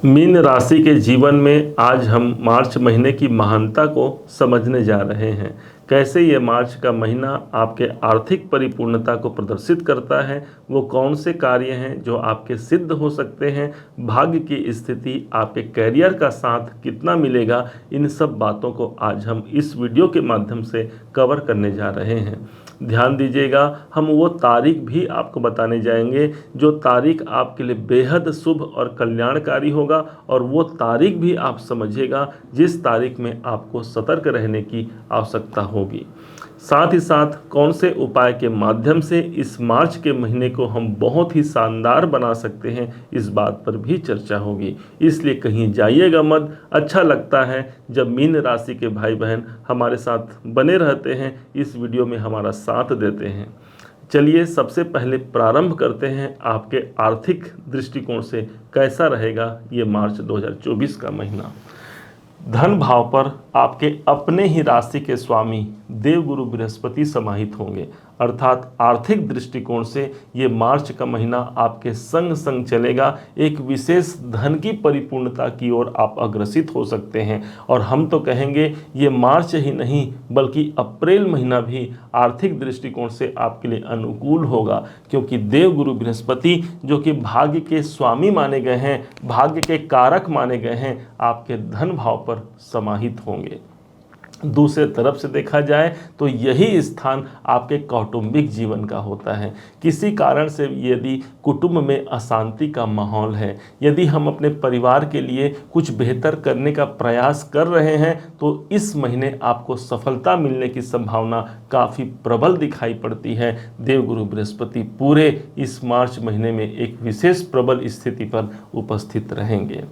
Mean राशि के जीवन में आज हम मार्च महीने की महानता को समझने जा रहे हैं। कैसे ये मार्च का महीना आपके आर्थिक परिपूर्णता को प्रदर्शित करता है, वो कौन से कार्य हैं जो आपके सिद्ध हो सकते हैं, भाग्य की स्थिति, आपके कैरियर का साथ कितना मिलेगा, इन सब बातों को आज हम इस वीडियो के माध्यम से कवर करने जा रहे हैं। ध्यान दीजिएगा, हम वो तारीख भी आपको बताने जाएंगे जो तारीख आपके लिए बेहद शुभ और कल्याणकारी होगा, और वो तारीख भी आप समझिएगा जिस तारीख में आपको सतर्क रहने की आवश्यकता होगी। साथ ही साथ कौन से उपाय के माध्यम से इस मार्च के महीने को हम बहुत ही शानदार बना सकते हैं, इस बात पर भी चर्चा होगी। इसलिए कहीं जाइएगा मत। अच्छा लगता है जब मीन राशि के भाई बहन हमारे साथ बने रहते हैं, इस वीडियो में हमारा साथ देते हैं। चलिए सबसे पहले प्रारंभ करते हैं आपके आर्थिक दृष्टिकोण से कैसा रहेगा ये मार्च 2024 का महीना। धन भाव पर आपके अपने ही राशि के स्वामी देवगुरु बृहस्पति समाहित होंगे, अर्थात आर्थिक दृष्टिकोण से ये मार्च का महीना आपके संग संग चलेगा। एक विशेष धन की परिपूर्णता की ओर आप अग्रसित हो सकते हैं, और हम तो कहेंगे ये मार्च ही नहीं बल्कि अप्रैल महीना भी आर्थिक दृष्टिकोण से आपके लिए अनुकूल होगा, क्योंकि देवगुरु बृहस्पति जो कि भाग्य के स्वामी माने गए हैं, भाग्य के कारक माने गए हैं, आपके धन भाव पर समाहित होंगे। दूसरे तरफ से देखा जाए तो यही स्थान आपके कौटुंबिक जीवन का होता है। किसी कारण से यदि कुटुंब में अशांति का माहौल है, यदि हम अपने परिवार के लिए कुछ बेहतर करने का प्रयास कर रहे हैं, तो इस महीने आपको सफलता मिलने की संभावना काफ़ी प्रबल दिखाई पड़ती है। देवगुरु बृहस्पति पूरे इस मार्च महीने में एक विशेष प्रबल स्थिति पर उपस्थित रहेंगे।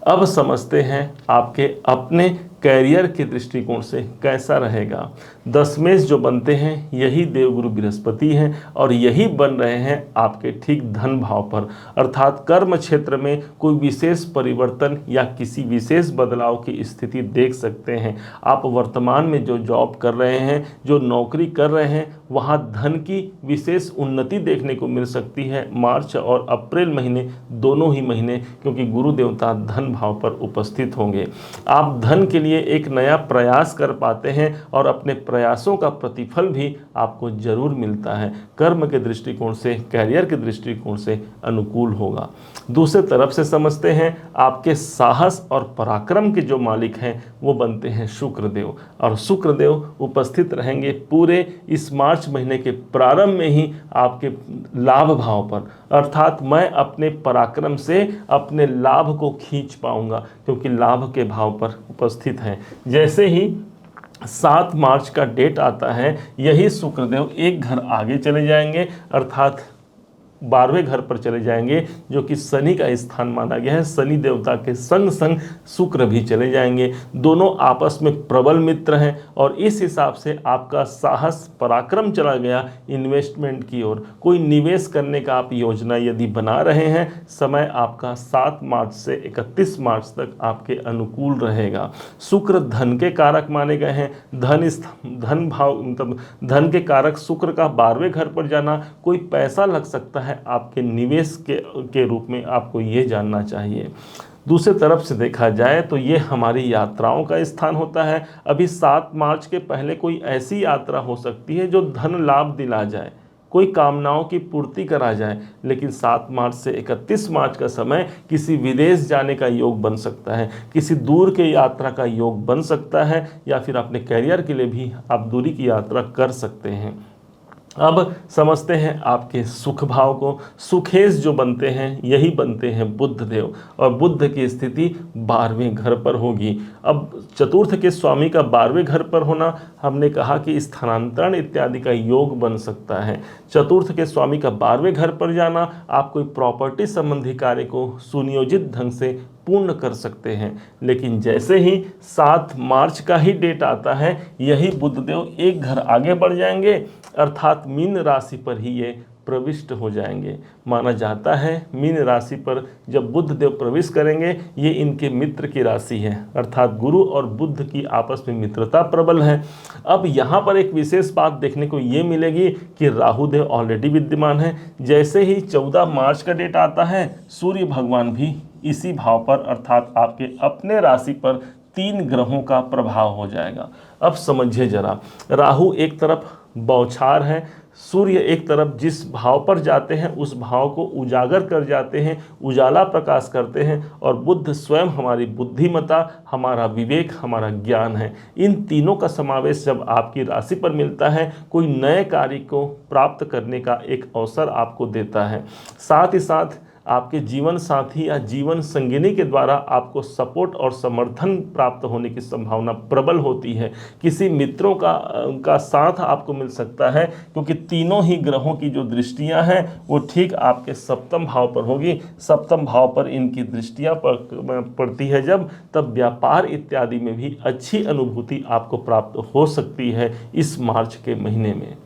अब समझते हैं आपके अपने कैरियर के दृष्टिकोण से कैसा रहेगा। दशमेश जो बनते हैं यही देवगुरु बृहस्पति हैं, और यही बन रहे हैं आपके ठीक धन भाव पर, अर्थात कर्म क्षेत्र में कोई विशेष परिवर्तन या किसी विशेष बदलाव की स्थिति देख सकते हैं। आप वर्तमान में जो जॉब कर रहे हैं, जो नौकरी कर रहे हैं, वहाँ धन की विशेष उन्नति देखने को मिल सकती है मार्च और अप्रैल महीने, दोनों ही महीने, क्योंकि गुरु देवता धन भाव पर उपस्थित होंगे। आप धन के लिए एक नया प्रयास कर पाते हैं, और अपने प्रयासों का प्रतिफल भी आपको जरूर मिलता है। कर्म के दृष्टिकोण से, कैरियर के दृष्टिकोण से अनुकूल होगा। दूसरे तरफ से समझते हैं आपके साहस और पराक्रम के जो मालिक हैं वो बनते हैं शुक्रदेव, और शुक्रदेव उपस्थित रहेंगे पूरे इस मार्च महीने के प्रारंभ में ही आपके लाभ भाव पर, अर्थात मैं अपने पराक्रम से अपने लाभ को खींच पाऊंगा, क्योंकि लाभ के भाव पर उपस्थित हैं। जैसे ही 7 मार्च का डेट आता है, यही शुक्रदेव एक घर आगे चले जाएंगे, अर्थात 12वें घर पर चले जाएंगे, जो कि शनि का स्थान माना गया है। शनि देवता के संग संग शुक्र भी चले जाएंगे। दोनों आपस में प्रबल मित्र हैं, और इस हिसाब से आपका साहस पराक्रम चला गया इन्वेस्टमेंट की ओर। कोई निवेश करने का आप योजना यदि बना रहे हैं, समय आपका 7 मार्च से 31 मार्च तक आपके अनुकूल रहेगा। शुक्र धन के कारक माने गए हैं। धन भाव मतलब धन के कारक शुक्र का 12वें घर पर जाना, कोई पैसा लग सकता है आपके निवेश के रूप में, आपको ये जानना चाहिए। दूसरे तरफ से देखा जाए तो ये हमारी यात्राओं का स्थान होता है। अभी 7 मार्च के पहले कोई ऐसी यात्रा हो सकती है जो धन लाभ दिला जाए, कोई कामनाओं की पूर्ति करा जाए, लेकिन 7 मार्च से 31 मार्च का समय किसी विदेश जाने का योग बन सकता है, किसी दूर के यात्रा का योग बन सकता है, या फिर अपने कैरियर के लिए भी आप दूरी की यात्रा कर सकते हैं। अब समझते हैं आपके सुख भाव को। सुखेश जो बनते हैं यही बनते हैं बुध देव, और बुध की स्थिति 12वें घर पर होगी। अब चतुर्थ के स्वामी का 12वें घर पर होना, हमने कहा कि स्थानांतरण इत्यादि का योग बन सकता है। चतुर्थ के स्वामी का 12वें घर पर जाना, आप कोई प्रॉपर्टी संबंधी कार्य को सुनियोजित ढंग से पूर्ण कर सकते हैं। लेकिन जैसे ही 7 मार्च का ही डेट आता है, यही बुधदेव एक घर आगे बढ़ जाएंगे, अर्थात मीन राशि पर ही ये प्रविष्ट हो जाएंगे। माना जाता है मीन राशि पर जब बुध देव प्रवेश करेंगे, ये इनके मित्र की राशि है, अर्थात गुरु और बुध की आपस में मित्रता प्रबल है। अब यहाँ पर एक विशेष बात देखने को ये मिलेगी कि राहु देव ऑलरेडी विद्यमान है। जैसे ही 14 मार्च का डेट आता है, सूर्य भगवान भी इसी भाव पर अर्थात आपके अपने राशि पर 3 ग्रहों का प्रभाव हो जाएगा। अब समझिए जरा, राहु एक तरफ बौछार है, सूर्य एक तरफ जिस भाव पर जाते हैं उस भाव को उजागर कर जाते हैं, उजाला प्रकाश करते हैं, और बुध स्वयं हमारी बुद्धिमत्ता, हमारा विवेक, हमारा ज्ञान है। इन तीनों का समावेश जब आपकी राशि पर मिलता है, कोई नए कार्य को प्राप्त करने का एक अवसर आपको देता है। साथ ही साथ आपके जीवन साथी या जीवन संगिनी के द्वारा आपको सपोर्ट और समर्थन प्राप्त होने की संभावना प्रबल होती है। किसी मित्रों का साथ आपको मिल सकता है, क्योंकि तीनों ही ग्रहों की जो दृष्टियां हैं वो ठीक आपके सप्तम भाव पर होगी। सप्तम भाव पर इनकी दृष्टियां पड़ती है जब, तब व्यापार इत्यादि में भी अच्छी अनुभूति आपको प्राप्त हो सकती है इस मार्च के महीने में।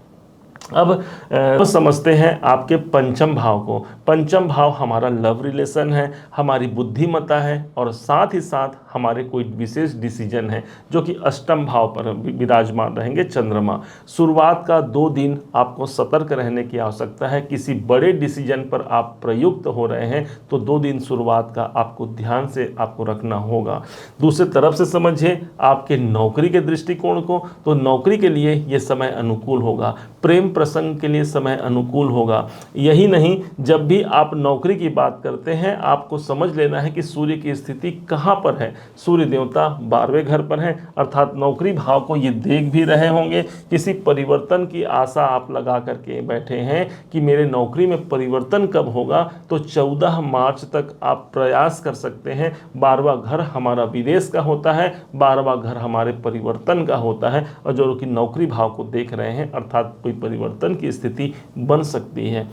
अब समझते हैं आपके पंचम भाव को। पंचम भाव हमारा लव रिलेशन है, हमारी बुद्धिमत्ता है, और साथ ही साथ हमारे कोई विशेष डिसीजन है, जो कि अष्टम भाव पर विराजमान रहेंगे चंद्रमा। शुरुआत का 2 दिन आपको सतर्क रहने की आवश्यकता है। किसी बड़े डिसीजन पर आप प्रयुक्त हो रहे हैं तो 2 दिन शुरुआत का आपको ध्यान से आपको रखना होगा। दूसरी तरफ से समझिए आपके नौकरी के दृष्टिकोण को, तो नौकरी के लिए ये समय अनुकूल होगा, प्रेम प्रसंग के लिए समय अनुकूल होगा। यही नहीं, जब भी आप नौकरी की बात करते हैं आपको समझ लेना है कि सूर्य की स्थिति कहाँ पर है। सूर्य देवता 12वें घर पर हैं, अर्थात नौकरी भाव को ये देख भी रहे होंगे। किसी परिवर्तन की आशा आप लगा करके बैठे हैं कि मेरे नौकरी में परिवर्तन कब होगा, तो 14 मार्च तक आप प्रयास कर सकते हैं। 12वां घर हमारा विदेश का होता है, 12वां घर हमारे परिवर्तन का होता है, और जो कि नौकरी भाव को देख रहे हैं अर्थात कोई परिवर्तन की स्थिति बन सकती है।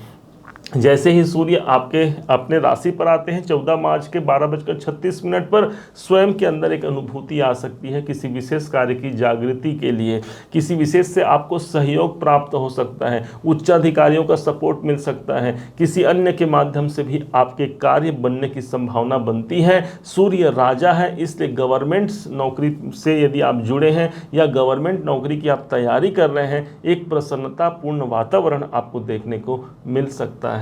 जैसे ही सूर्य आपके अपने राशि पर आते हैं 14 मार्च के 12:36 पर, स्वयं के अंदर एक अनुभूति आ सकती है किसी विशेष कार्य की जागृति के लिए। किसी विशेष से आपको सहयोग प्राप्त हो सकता है, उच्चाधिकारियों का सपोर्ट मिल सकता है, किसी अन्य के माध्यम से भी आपके कार्य बनने की संभावना बनती है। सूर्य राजा है, इसलिए गवर्नमेंट नौकरी से यदि आप जुड़े हैं या गवर्नमेंट नौकरी की आप तैयारी कर रहे हैं, एक प्रसन्नतापूर्ण वातावरण आपको देखने को मिल सकता है।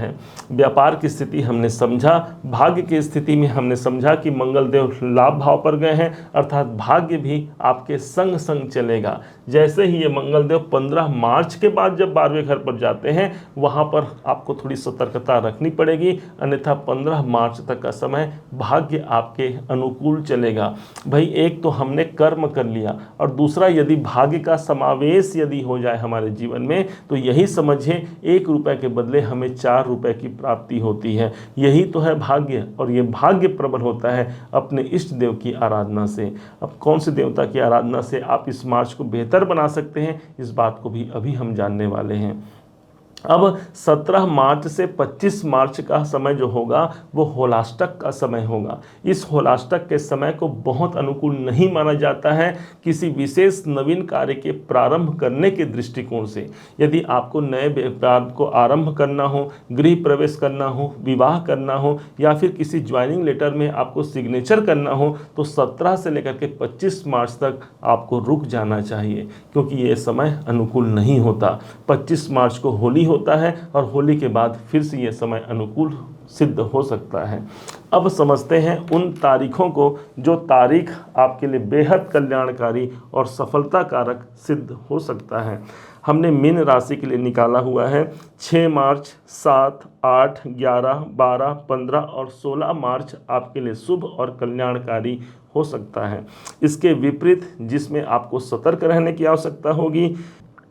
व्यापार की स्थिति हमने समझा, भाग्य की स्थिति में हमने समझा कि मंगल देव लाभ भाव पर गए हैं, अर्थात भाग्य भी आपके संग संग चलेगा। जैसे ही ये मंगल देव 15 मार्च के बाद जब 12वें घर पर जाते हैं, वहां पर आपको थोड़ी सतर्कता रखनी पड़ेगी, अन्यथा 15 मार्च तक का समय भाग्य आपके अनुकूल चलेगा। भाई एक तो हमने कर्म कर लिया, और दूसरा यदि भाग्य का समावेश यदि हो जाए हमारे जीवन में, तो यही समझिए 1 रुपए के बदले हमें 4 रुपए की प्राप्ति होती है। यही तो है भाग्य, और ये भाग्य प्रबल होता है अपने इष्ट देव की आराधना से। अब कौन से देवता की आराधना से आप इस मार्च को बेहतर बना सकते हैं, इस बात को भी अभी हम जानने वाले हैं। अब 17 मार्च से 25 मार्च का समय जो होगा वो होलाष्टक का समय होगा। इस होलाष्टक के समय को बहुत अनुकूल नहीं माना जाता है किसी विशेष नवीन कार्य के प्रारंभ करने के दृष्टिकोण से। यदि आपको नए व्यापार को आरंभ करना हो, गृह प्रवेश करना हो, विवाह करना हो, या फिर किसी ज्वाइनिंग लेटर में आपको सिग्नेचर करना हो, तो 17 से लेकर के 25 मार्च तक आपको रुक जाना चाहिए, क्योंकि ये समय अनुकूल नहीं होता। 25 मार्च को होली होता है, और होली के बाद फिर से ये समय अनुकूल सिद्ध हो सकता है। अब समझते हैं उन तारीखों को जो तारीख आपके लिए बेहद कल्याणकारी और सफलता कारक सिद्ध हो सकता है। हमने मीन राशि के लिए निकाला हुआ है 6 मार्च, 7, 8, 11, 12, 15 और 16 मार्च आपके लिए शुभ और कल्याणकारी हो सकता है। इसके विपरीत जिसमें आपको सतर्क रहने की आवश्यकता होगी,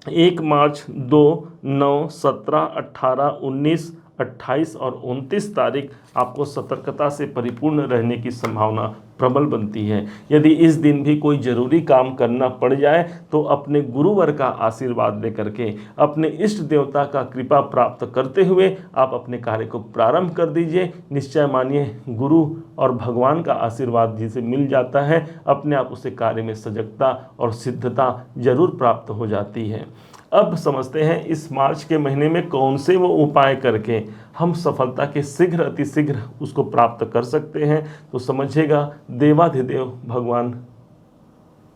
1 मार्च, 2, 9, 17, 18, 19, 28 और 29 तारीख आपको सतर्कता से परिपूर्ण रहने की संभावना प्रबल बनती है। यदि इस दिन भी कोई जरूरी काम करना पड़ जाए तो अपने गुरुवर का आशीर्वाद लेकर के, अपने इष्ट देवता का कृपा प्राप्त करते हुए आप अपने कार्य को प्रारंभ कर दीजिए। निश्चय मानिए गुरु और भगवान का आशीर्वाद जिसे मिल जाता है, अपने आप उसे कार्य में सजगता और सिद्धता जरूर प्राप्त हो जाती है। अब समझते हैं इस मार्च के महीने में कौन से वो उपाय करके हम सफलता के शीघ्र अतिशीघ्र उसको प्राप्त कर सकते हैं। तो समझिएगा, देवाधिदेव भगवान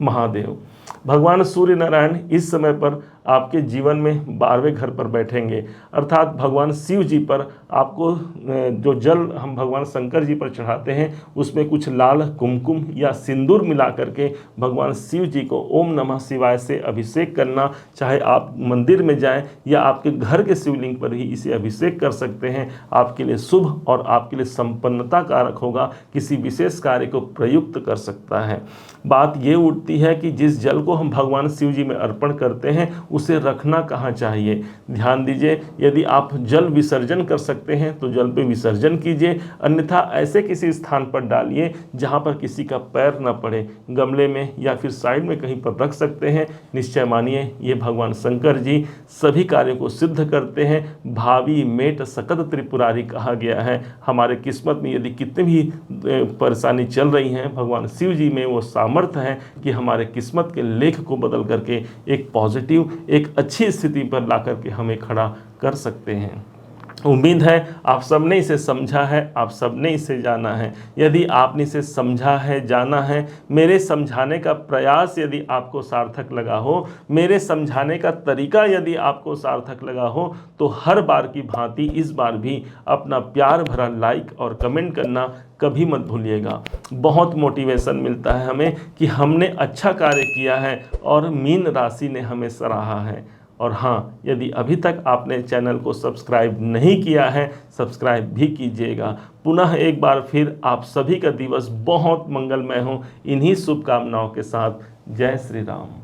महादेव, भगवान सूर्य नारायण इस समय पर आपके जीवन में 12वें घर पर बैठेंगे, अर्थात भगवान शिव जी पर आपको जो जल हम भगवान शंकर जी पर चढ़ाते हैं उसमें कुछ लाल कुमकुम या सिंदूर मिला करके भगवान शिव जी को ओम नमः शिवाय से अभिषेक करना। चाहे आप मंदिर में जाएं या आपके घर के शिवलिंग पर ही इसे अभिषेक कर सकते हैं। आपके लिए शुभ और आपके लिए संपन्नता कारक होगा, किसी विशेष कार्य को प्रयुक्त कर सकता है। बात ये उठती है कि जिस जल को हम भगवान शिव जी में अर्पण करते हैं उसे रखना कहाँ चाहिए। ध्यान दीजिए, यदि आप जल विसर्जन कर सकते हैं तो जल पे विसर्जन कीजिए, अन्यथा ऐसे किसी स्थान पर डालिए जहाँ पर किसी का पैर न पड़े, गमले में या फिर साइड में कहीं पर रख सकते हैं। निश्चय मानिए ये भगवान शंकर जी सभी कार्यों को सिद्ध करते हैं। भावी मेट सकत त्रिपुरारी कहा गया है। हमारे किस्मत में यदि कितनी भी परेशानी चल रही हैं, भगवान शिव जी में वो सामर्थ्य है कि हमारे किस्मत के लेख को बदल करके एक पॉजिटिव, एक अच्छी स्थिति पर ला करके हमें खड़ा कर सकते हैं। उम्मीद है आप सबने इसे समझा है, आप सबने इसे जाना है। यदि आपने इसे समझा है, जाना है, मेरे समझाने का प्रयास यदि आपको सार्थक लगा हो, मेरे समझाने का तरीका यदि आपको सार्थक लगा हो, तो हर बार की भांति इस बार भी अपना प्यार भरा लाइक और कमेंट करना कभी मत भूलिएगा। बहुत मोटिवेशन मिलता है हमें कि हमने अच्छा कार्य किया है और मीन राशि ने हमें सराहा है। और हाँ, यदि अभी तक आपने चैनल को सब्सक्राइब नहीं किया है, सब्सक्राइब भी कीजिएगा। पुनः एक बार फिर आप सभी का दिवस बहुत मंगलमय हो, इन्हीं शुभकामनाओं के साथ। जय श्री राम।